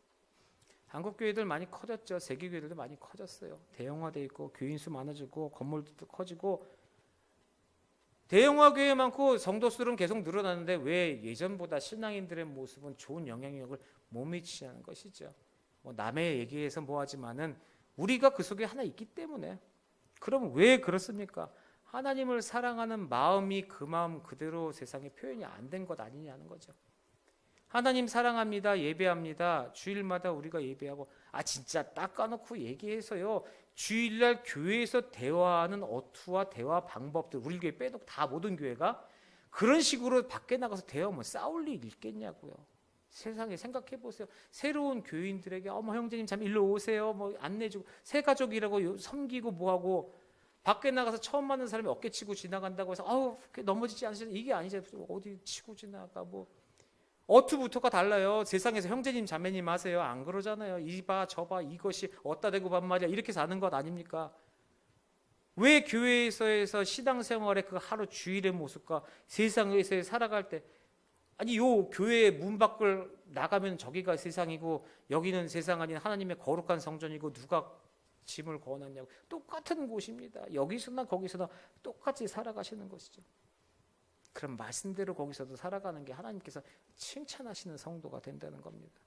한국 교회들 많이 커졌죠. 세계 교회들도 많이 커졌어요. 대형화돼 있고 교인 수 많아지고 건물도 커지고 대형화 교회 많고 성도 수는 계속 늘어나는데 왜 예전보다 신앙인들의 모습은 좋은 영향력을 못 미치는 것이죠. 뭐 남의 얘기해서 뭐하지만은 우리가 그 속에 하나 있기 때문에. 그럼 왜 그렇습니까? 하나님을 사랑하는 마음이 그 마음 그대로 세상에 표현이 안 된 것 아니냐는 거죠. 하나님 사랑합니다. 예배합니다. 주일마다 우리가 예배하고 진짜 딱 까놓고 얘기해서요. 주일날 교회에서 대화하는 어투와 대화 방법들 우리 교회 빼놓고 다 모든 교회가 그런 식으로 밖에 나가서 대화하면 싸울 일 있겠냐고요. 세상에 생각해 보세요. 새로운 교인들에게 형제님 잠 일로 오세요. 뭐 안내주고 새 가족이라고 섬기고 뭐하고 밖에 나가서 처음 만난 사람이 어깨 치고 지나간다고 해서 넘어지지 않으시죠? 이게 아니잖아요. 어디 치고 지나가 뭐 어투부터가 달라요. 세상에서 형제님 자매님 하세요. 안 그러잖아요. 이봐 저봐 이것이 어디다 대고 반 말이야. 이렇게 사는 것 아닙니까? 왜 교회에서 신앙생활의 그 하루 주일의 모습과 세상에서 살아갈 때 요 교회 문 밖을 나가면 저기가 세상이고 여기는 세상 아닌 하나님의 거룩한 성전이고 누가 짐을 거놨냐고. 똑같은 곳입니다. 여기서나 거기서나 똑같이 살아가시는 것이죠. 그럼 말씀대로 거기서도 살아가는 게 하나님께서 칭찬하시는 성도가 된다는 겁니다.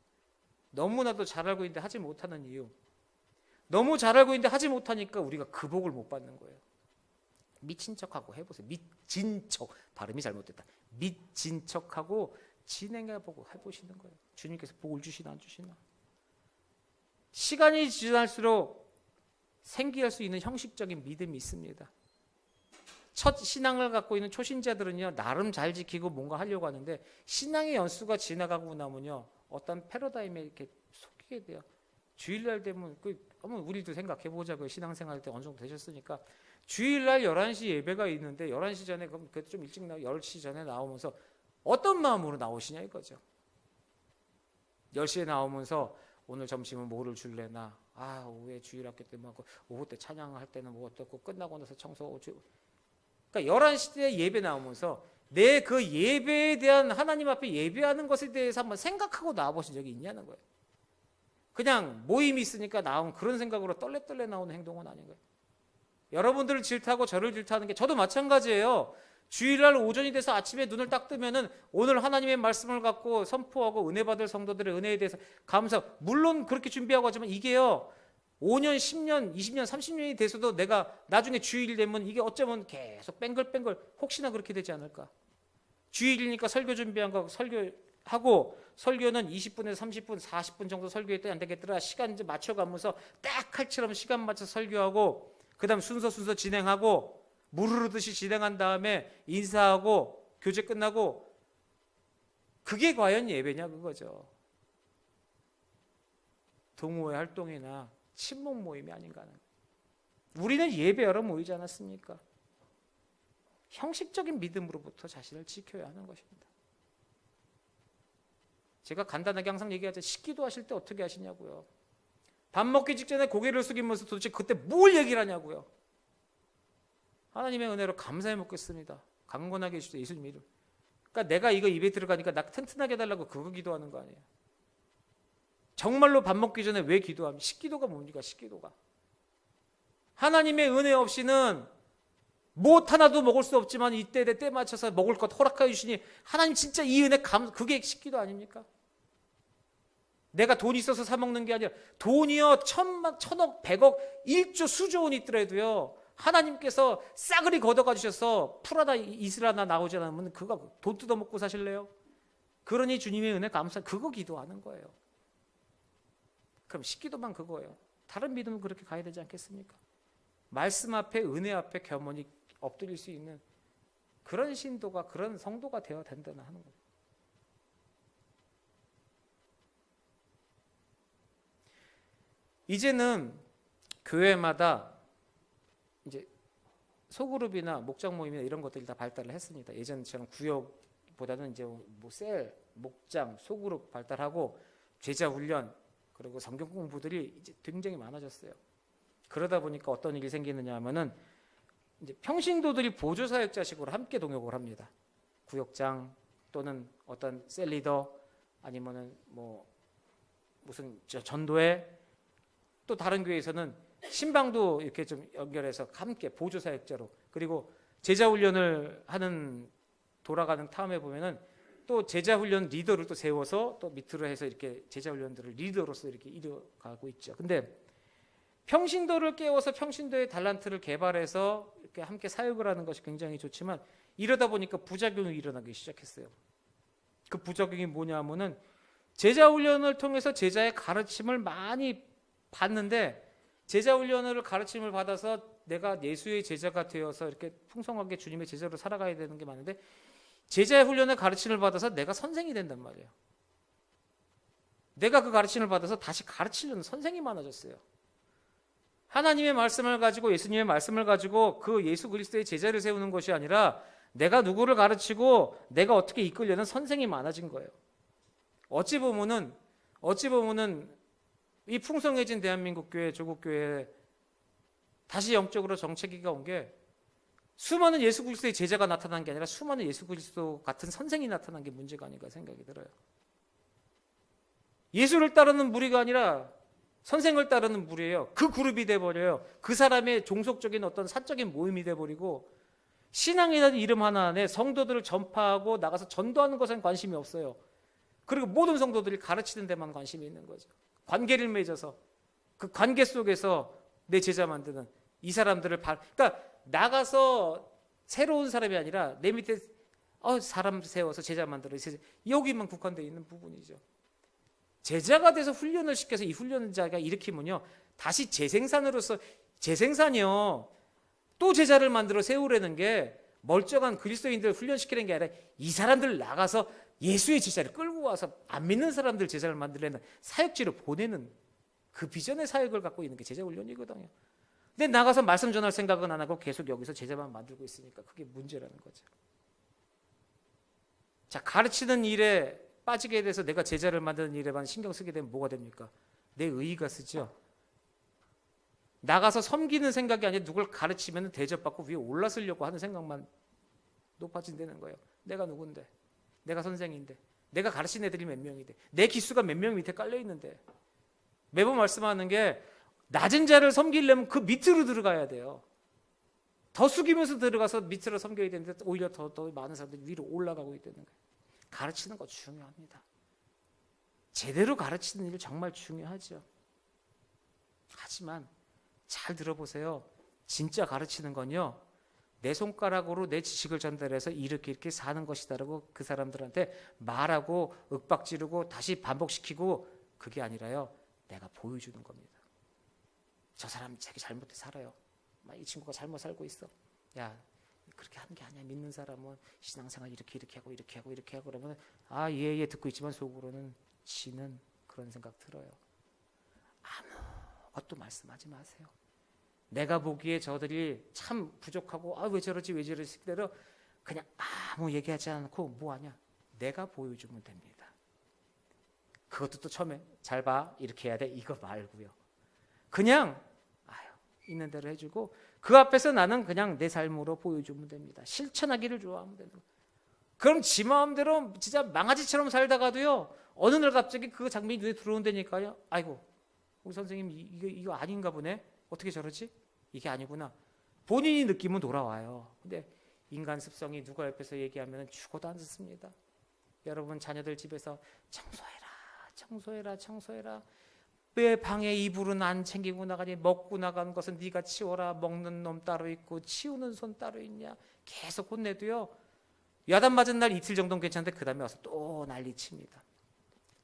너무나도 잘 알고 있는데 하지 못하는 이유. 너무 잘 알고 있는데 하지 못하니까 우리가 그 복을 못 받는 거예요. 미친 척하고 해보세요. 미친 척. 발음이 잘못됐다. 미친 척하고 진행해보고 해보시는 거예요. 주님께서 복을 주시나 안 주시나. 시간이 지날수록 생기할 수 있는 형식적인 믿음이 있습니다. 첫 신앙을 갖고 있는 초신자들은요 나름 잘 지키고 뭔가 하려고 하는데 신앙의 연수가 지나가고 나면요 어떤 패러다임에 이렇게 속히게 돼요. 주일날 되면 한번 우리도 생각해 보자고요. 신앙생활 때 어느 정도 되셨으니까 주일날 11시 예배가 있는데 11시 전에 그럼 그래도 좀 일찍 10시 전에 나오면서 어떤 마음으로 나오시냐 이거죠. 10시에 나오면서 오늘 점심은 뭐를 줄래나? 오후에 주일학교 때 뭐 오후 때 찬양할 때는 뭐 어떻고 끝나고 나서 청소. 그러니까 11시 때 예배 나오면서 내 그 예배에 대한 하나님 앞에 예배하는 것에 대해서 한번 생각하고 나와보신 적이 있냐는 거예요. 그냥 모임이 있으니까 나온 그런 생각으로 떨레떨레 나오는 행동은 아닌 거예요. 여러분들을 질타하고 저를 질타하는 게 저도 마찬가지예요. 주일날 오전이 돼서 아침에 눈을 딱 뜨면은 오늘 하나님의 말씀을 갖고 선포하고 은혜 받을 성도들의 은혜에 대해서 감사, 물론 그렇게 준비하고 하지만 이게요 5년, 10년, 20년, 30년이 돼서도 내가 나중에 주일 되면 이게 어쩌면 계속 뱅글뱅글 혹시나 그렇게 되지 않을까. 주일이니까 설교 준비한 거 설교하고 설교는 20분에서 30분, 40분 정도 설교했더니 안 되겠더라. 시간 이제 맞춰가면서 딱 칼처럼 시간 맞춰 설교하고 그 다음 순서 진행하고 물 흐르듯이 진행한 다음에 인사하고 교제 끝나고 그게 과연 예배냐 그거죠. 동호회 활동이나 친목 모임이 아닌가 하는. 우리는 예배하러 모이지 않았습니까? 형식적인 믿음으로부터 자신을 지켜야 하는 것입니다. 제가 간단하게 항상 얘기하죠. 식기도 하실 때 어떻게 하시냐고요. 밥 먹기 직전에 고개를 숙이면서 도대체 그때 뭘 얘기를 하냐고요. 하나님의 은혜로 감사해 먹겠습니다. 강건하게 해주시죠. 예수님 이름. 그러니까 내가 이거 입에 들어가니까 나 튼튼하게 해달라고 그거 기도하는 거 아니에요. 정말로 밥 먹기 전에 왜 기도하면 식기도가 뭡니까? 식기도가 하나님의 은혜 없이는 못 하나도 먹을 수 없지만 이때 때 맞춰서 먹을 것 허락해 주시니 하나님 진짜 이 은혜 그게 식기도 아닙니까? 내가 돈 있어서 사 먹는 게 아니라 돈이요 천억, 백억, 1조, 수조 원 있더라도요 하나님께서 싸그리 걷어가 주셔서 풀하다 이슬하나 나오지 않으면 그거 돈 뜯어먹고 사실래요? 그러니 주님의 은혜 감사 그거 기도하는 거예요. 그럼 식기도만 그거예요. 다른 믿음은 그렇게 가야 되지 않겠습니까? 말씀 앞에 은혜 앞에 겸허히 엎드릴 수 있는 그런 신도가 그런 성도가 되어야 된다는 하는 거예요. 이제는 교회마다 이제 소그룹이나 목장 모임이나 이런 것들이 다 발달을 했습니다. 예전처럼 구역보다는 이제 뭐 셀, 목장, 소그룹 발달하고 제자 훈련 그리고 성경 공부들이 이제 굉장히 많아졌어요. 그러다 보니까 어떤 일이 생기느냐 하면은 이제 평신도들이 보조사역자식으로 함께 동역을 합니다. 구역장 또는 어떤 셀 리더 아니면은 뭐 무슨 전도회 또 다른 교회에서는 신방도 이렇게 좀 연결해서 함께 보조사역자로 그리고 제자훈련을 하는 돌아가는 타임에 보면은 또 제자훈련 리더를 또 세워서 또 밑으로 해서 이렇게 제자훈련들을 리더로서 이렇게 이뤄가고 있죠. 근데 평신도를 깨워서 평신도의 달란트를 개발해서 이렇게 함께 사역을 하는 것이 굉장히 좋지만 이러다 보니까 부작용이 일어나기 시작했어요. 그 부작용이 뭐냐면은 제자훈련을 통해서 제자의 가르침을 많이 받는데 제자훈련을 가르침을 받아서 내가 예수의 제자가 되어서 이렇게 풍성하게 주님의 제자로 살아가야 되는 게 많은데 제자의 훈련의 가르침을 받아서 내가 선생이 된단 말이에요. 내가 그 가르침을 받아서 다시 가르치려는 선생이 많아졌어요. 하나님의 말씀을 가지고 예수님의 말씀을 가지고 그 예수 그리스도의 제자를 세우는 것이 아니라 내가 누구를 가르치고 내가 어떻게 이끌려는 선생이 많아진 거예요. 어찌 보면은 이 풍성해진 대한민국 교회, 조국 교회에 다시 영적으로 정체기가 온 게 수많은 예수 그리스도의 제자가 나타난 게 아니라 수많은 예수 그리스도 같은 선생이 나타난 게 문제가 아닌가 생각이 들어요. 예수를 따르는 무리가 아니라 선생을 따르는 무리예요. 그 그룹이 돼버려요. 그 사람의 종속적인 어떤 사적인 모임이 돼버리고 신앙이라는 이름 하나 안에 성도들을 전파하고 나가서 전도하는 것엔 관심이 없어요. 그리고 모든 성도들이 가르치는 데만 관심이 있는 거죠. 관계를 맺어서 그 관계 속에서 내 제자 만드는 이 사람들을 그러니까 나가서 새로운 사람이 아니라 내 밑에 사람 세워서 제자 만들어 여기만 국한되어 있는 부분이죠. 제자가 돼서 훈련을 시켜서 이 훈련자가 일으키면요 다시 재생산이요 또 제자를 만들어 세우려는 게 멀쩡한 그리스도인들을 훈련시키는 게 아니라 이 사람들 나가서 예수의 제자를 끌고 와서 안 믿는 사람들 제자를 만들려는 사역지로 보내는 그 비전의 사역을 갖고 있는 게 제자 훈련이거든요. 근데 나가서 말씀 전할 생각은 안 하고 계속 여기서 제자만 만들고 있으니까 그게 문제라는 거죠. 자, 가르치는 일에 빠지게 돼서 내가 제자를 만드는 일에만 신경 쓰게 되면 뭐가 됩니까? 내 의의가 쓰죠. 나가서 섬기는 생각이 아니라 누굴 가르치면 대접받고 위에 올라서려고 하는 생각만 높아진다는 거예요. 내가 누군데? 내가 선생인데? 내가 가르친 애들이 몇 명인데? 내 기수가 몇 명 밑에 깔려 있는데? 매번 말씀하는 게 낮은 자를 섬기려면 그 밑으로 들어가야 돼요. 더 숙이면서 들어가서 밑으로 섬겨야 되는데 오히려 더 많은 사람들이 위로 올라가고 있다는 거예요. 가르치는 거 중요합니다. 제대로 가르치는 일 정말 중요하죠. 하지만 잘 들어보세요. 진짜 가르치는 건요, 내 손가락으로 내 지식을 전달해서 이렇게 사는 것이다라고 그 사람들한테 말하고 윽박지르고 다시 반복시키고, 그게 아니라요, 내가 보여주는 겁니다. 저 사람 자기 잘못해 살아요. 이 친구가 잘못 살고 있어. 야, 그렇게 하는 게 아니야. 믿는 사람은 신앙생활 이렇게 하고 이렇게 하고 그러면 예 듣고 있지만 속으로는 지는 그런 생각 들어요. 아무것도 말씀하지 마세요. 내가 보기에 저들이 참 부족하고 왜 저러지 그대로 그냥 아무 얘기하지 않고 뭐하냐, 내가 보여주면 됩니다. 그것도 또 처음에 잘 봐 이렇게 해야 돼 이거 말고요. 그냥 있는 대로 해주고 그 앞에서 나는 그냥 내 삶으로 보여주면 됩니다. 실천하기를 좋아하면 되는 거예요. 그럼 지 마음대로 진짜 망아지처럼 살다가도요, 어느 날 갑자기 그 장면이 눈에 들어온다니까요. 아이고 우리 선생님 이거 아닌가 보네. 어떻게 저러지? 이게 아니구나. 본인이 느끼면 돌아와요. 근데 인간 습성이 누가 옆에서 얘기하면 죽어도 안 듣습니다. 여러분 자녀들 집에서 청소해라. 왜 방에 이불은 안 챙기고 나가니? 먹고 나간 것은 네가 치워라. 먹는 놈 따로 있고 치우는 손 따로 있냐? 계속 혼내도요, 야단 맞은 날 이틀 정도는 괜찮은데 그 다음에 와서 또 난리칩니다.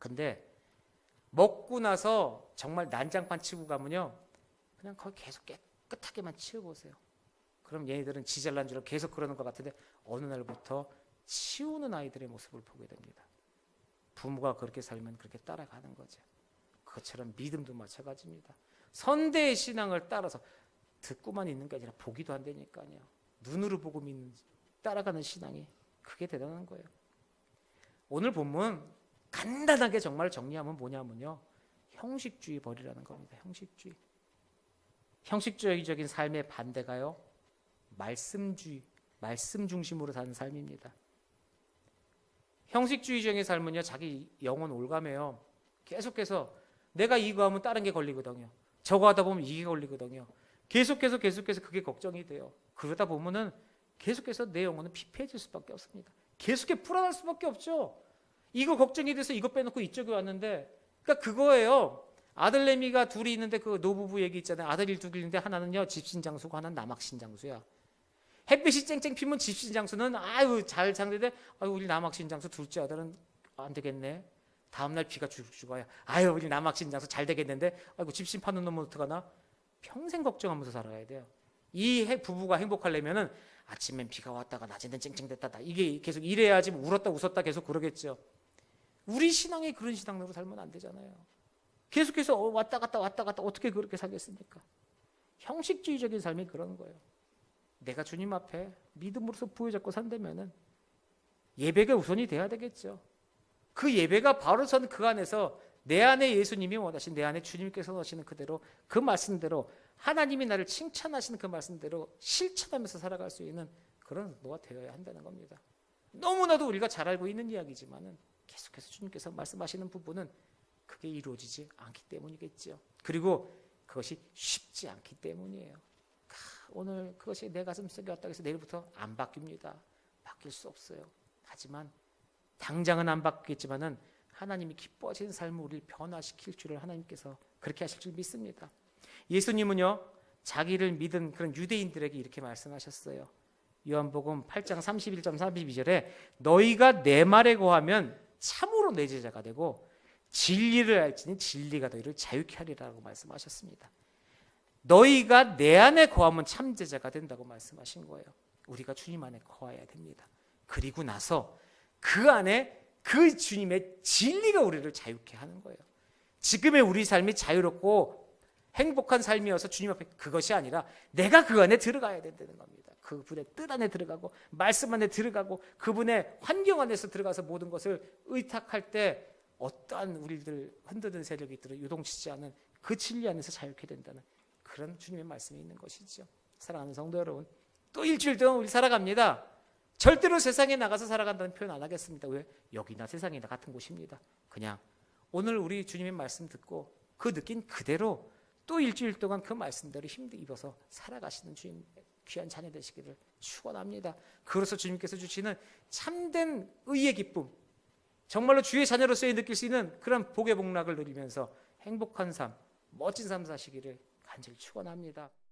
근데 먹고 나서 정말 난장판 치고 가면요, 그냥 거기 계속 깨끗하게만 치워보세요. 그럼 얘네들은 지잘난 줄 알고 계속 그러는 것 같은데 어느 날부터 치우는 아이들의 모습을 보게 됩니다. 부모가 그렇게 살면 그렇게 따라가는 거죠. 그것처럼 믿음도 마찬가지입니다. 선대의 신앙을 따라서 듣고만 있는 게 아니라 보기도 한다니까요. 눈으로 보고 믿는, 따라가는 신앙이 그게 대단한 거예요. 오늘 본문 간단하게 정말 정리하면 뭐냐면요, 형식주의 버리라는 겁니다. 형식주의적인 삶의 반대가요, 말씀주의, 말씀 중심으로 사는 삶입니다. 형식주의적인 삶은요, 자기 영혼 올가매요. 계속해서 내가 이거 하면 다른 게 걸리거든요. 저거 하다 보면 이게 걸리거든요. 계속해서 그게 걱정이 돼요. 그러다 보면은 계속해서 내 영혼은 피폐해질 수밖에 없습니다. 계속해 불안할 수밖에 없죠. 이거 걱정이 돼서 이거 빼놓고 이쪽에 왔는데, 그러니까 그거예요. 아들내미가 둘이 있는데 그 노부부 얘기 있잖아요. 아들이 둘이 있는데 하나는요 집신장수고 하나는 남학신장수야. 햇빛이 쨍쨍 피면 집신장수는 잘 상대돼. 우리 남학신장수 둘째 아들은 안 되겠네. 다음날 비가 쭉쭉 와요. 우리 남학신장수 잘 되겠는데 집신 파는 놈은 어떡하나? 평생 걱정하면서 살아야 돼요. 이 부부가 행복하려면은 아침엔 비가 왔다가 낮에는 쨍쨍댔다. 이게 계속 이래야지. 울었다 웃었다 계속 그러겠죠. 우리 신앙이 그런 신앙으로 살면 안 되잖아요. 계속해서 왔다 갔다 어떻게 그렇게 살겠습니까? 형식주의적인 삶이 그런 거예요. 내가 주님 앞에 믿음으로서 부여잡고 산다면은 예배가 우선이 돼야 되겠죠. 그 예배가 바로 선 그 안에서 내 안에 예수님이 원하신, 내 안에 주님께서 원하시는 그대로, 그 말씀대로 하나님이 나를 칭찬하시는 그 말씀대로 실천하면서 살아갈 수 있는 그런 노가 되어야 한다는 겁니다. 너무나도 우리가 잘 알고 있는 이야기지만은 계속해서 주님께서 말씀하시는 부분은 그게 이루어지지 않기 때문이겠죠. 그리고 그것이 쉽지 않기 때문이에요. 오늘 그것이 내 가슴 속에 왔다고 해서 내일부터 안 바뀝니다. 바뀔 수 없어요. 하지만 당장은 안 바뀌겠지만은 하나님이 기뻐하시는 삶을 우리를 변화시킬 줄을 하나님께서 그렇게 하실 줄 믿습니다. 예수님은요, 자기를 믿은 그런 유대인들에게 이렇게 말씀하셨어요. 요한복음 8장 31절 32절에 너희가 내 말에 거하면 참으로 내 제자가 되고 진리를 알지니 진리가 너희를 자유케 하리라고 말씀하셨습니다. 너희가 내 안에 거하면 참 제자가 된다고 말씀하신 거예요. 우리가 주님 안에 거해야 됩니다. 그리고 나서 그 안에 그 주님의 진리가 우리를 자유케 하는 거예요. 지금의 우리 삶이 자유롭고 행복한 삶이어서 주님 앞에 그것이 아니라 내가 그 안에 들어가야 된다는 겁니다. 그분의 뜻 안에 들어가고 말씀 안에 들어가고 그분의 환경 안에서 들어가서 모든 것을 의탁할 때 어떠한 우리들 흔드는 세력이 있더라도 요동치지 않은 그 진리 안에서 자유케 된다는 그런 주님의 말씀이 있는 것이죠. 사랑하는 성도 여러분, 또 일주일 동안 우리 살아갑니다. 절대로 세상에 나가서 살아간다는 표현 안 하겠습니다. 왜? 여기나 세상이나 같은 곳입니다. 그냥 오늘 우리 주님의 말씀 듣고 그 느낀 그대로 또 일주일 동안 그 말씀대로 힘입어서 살아가시는 주님 귀한 자녀 되시기를 축원합니다. 그로서 주님께서 주시는 참된 의의 기쁨, 정말로 주의 자녀로서의 느낄 수 있는 그런 복의 복락을 누리면서 행복한 삶, 멋진 삶 사시기를 간절히 축원합니다.